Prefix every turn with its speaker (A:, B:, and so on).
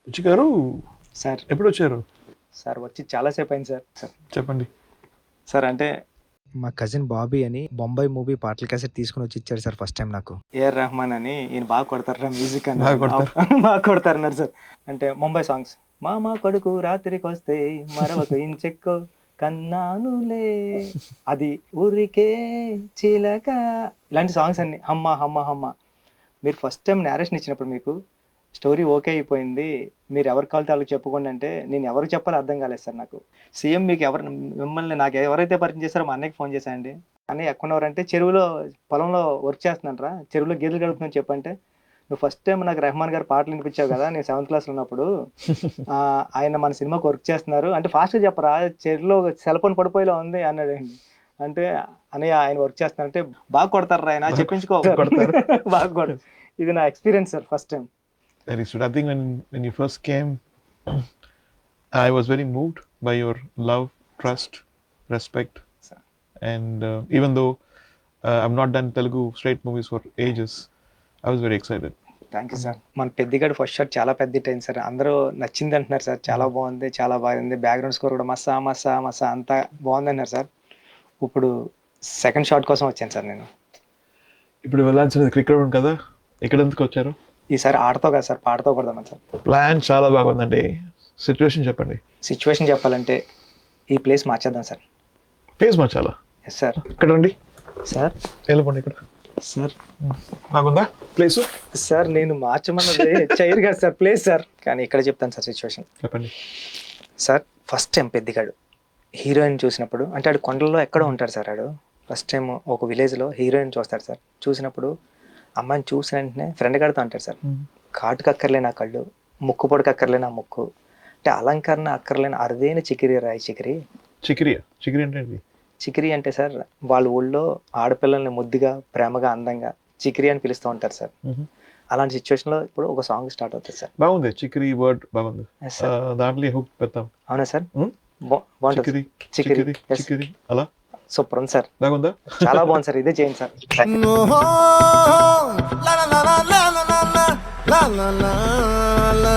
A: రుచి గారు
B: సార్
A: ఎప్పుడు వచ్చారు?
B: సార్ వచ్చి చాలా సేపు అయింది సార్.
A: చెప్పండి.
B: సార్ అంటే
C: మా కజిన్ బాబీ అని బొంబాయి మూవీ పాటల క్యాసెట్ తీసుకుని వచ్చి ఇచ్చాడు సార్ ఫస్ట్ టైం నాకు.
B: ఏఆర్ రెహమాన్ అని ఈయన బాగా కొడతారా మ్యూజిక్ అని
A: బాగా కొడతారు.
B: బాగా కొడతారన్నారు సార్. అంటే ముంబై సాంగ్స్ మామ కొడుకు రాత్రికి వస్తే మరొక ఇంచెక్కో కన్నానులే అది ఊరికే చిలక ఇలాంటి సాంగ్స్ అన్ని హమ్మ హమ్మ హమ్మ. మీరు ఫస్ట్ టైం నేరేషన్ ఇచ్చినప్పుడు మీకు స్టోరీ ఓకే అయిపోయింది, మీరు ఎవరి కాల్ తాలూకు చెప్పుకోండి అంటే నేను ఎవరికి చెప్పాలో అర్థం కాలేదు సార్ నాకు. సీఎం మీకు మిమ్మల్ని నాకు ఎవరైతే పరిచయం చేస్తారో మా అన్నయ్యకి ఫోన్ చేశానండి. అన్నయ్య ఎక్కడున్నారంటే చెరువులో పొలంలో వర్క్ చేస్తున్నానరా, చెరువులో గేదెలు గడుపుతున్నాను చెప్పంటే, నువ్వు ఫస్ట్ టైం నాకు రెహమాన్ గారు పాటలు వినిపించావు కదా నేను 7th క్లాస్లో ఉన్నప్పుడు, ఆయన మన సినిమాకి వర్క్ చేస్తున్నారు అంటే ఫాస్ట్గా చెప్పరా చెరువులో సెల్ ఫోన్ పడిపోయేలా ఉంది అన్నాడండి. అంటే అన్నయ్య ఆయన వర్క్ చేస్తున్నారంటే బాగా కొడతారు ఆయన చెప్పించుకో
A: కొడతారు.
B: బాగా కొడ. ఇది నా experience sir first time.
A: Very sweet. I think when you first came, I was very moved by your love, trust, respect,
B: Sir.
A: and even though I've not done Telugu straight movies for ages, I was very excited.
B: Thank you sir. మన పెద్దిగాడు first shot చాలా పెద్ద hit అయింది sir. అందరూ నచ్చింది అంటున్నారు sir. చాలా బాగుంది, చాలా బాగుంది. బ్యాక్గ్రౌండ్ స్కోర్ కూడా మసా మసా మసా అంతా బాగుంది అన్నారు సార్. ఇప్పుడు సెకండ్ షాట్ కోసం వచ్చాను సార్ నేను.
A: ఇప్పుడు వెళ్ళాల్సినది క్రికెట్ గ్రౌండ్ కదా, ఇక్కడ ఎందుకు వచ్చారు?
B: ఈసారి ఆటతో కదా సార్, పాటతో కొడదామని సార్.
A: ప్లాన్ చాలా బాగుందండి. సిచ్యువేషన్ చెప్పండి.
B: సిచ్యువేషన్ చెప్పాలంటే ఈ ప్లేస్ మార్చేద్దాం సార్.
A: ప్లేస్ మార్చాలా?
B: Yes sir.
A: ఇక్కడ రండి
B: సార్
A: వెళ్ళిపోండి. ఇక్కడ
B: సార్
A: బాగుందా ప్లేసు?
B: సార్ నేను మార్చమన్నది చైర్ కాదు సార్, ప్లేస్ సార్. కానీ ఇక్కడ చెప్తాను సార్ సిచ్యువేషన్.
A: చెప్పండి.
B: సార్ ఫస్ట్ టైం పెద్దిగాడు హీరోయిన్ చూసినప్పుడు, అంటే ఆడు కొండల్లో ఎక్కడో ఉంటాడు సార్. ఆడు ఫస్ట్ టైం ఒక విలేజ్లో హీరోయిన్ చూస్తాడు సార్. చూసినప్పుడు అమ్మాయిని చూసిన వెంటనే ఫ్రెండ్ గారితో అంటాడు సార్, కాటుకు అక్కర్లేని ఆ కళ్ళు, ముక్కు పొడికి అక్కర్లేని ఆ ముక్కు, అంటే అలంకరణ అక్కర్లేని అరుదైన చికిరి రాయి చికిరి.
A: చికిరియా? చికిరి అంటే ఏంటి?
B: చికిరి అంటే సార్ వాళ్ళ ఊళ్ళో ఆడపిల్లల్ని ముద్దుగా ప్రేమగా అందంగా చికిరి అని పిలుస్తూ ఉంటారు సార్. అలాంటి సిచ్యువేషన్లో ఇప్పుడు ఒక సాంగ్ స్టార్ట్ అవుతుంది సార్.
A: బాగుంది. చికిరి వర్డ్ బాగుంది.
B: Yes, sir.
A: దాంట్లో హుక్ పెడతాం.
B: అవునా సార్?
A: Hmm?
B: బాగుంటుంది.
A: చికిరి
B: చికిరి.
A: చికిరి
B: Yes.
A: చికిరి అలా
B: సూపర్ ఉంది సార్.
A: బాగుందా?
B: చాలా బాగుంది సార్. ఇదే చేయండి sir.
D: La la la la la la la la la la la la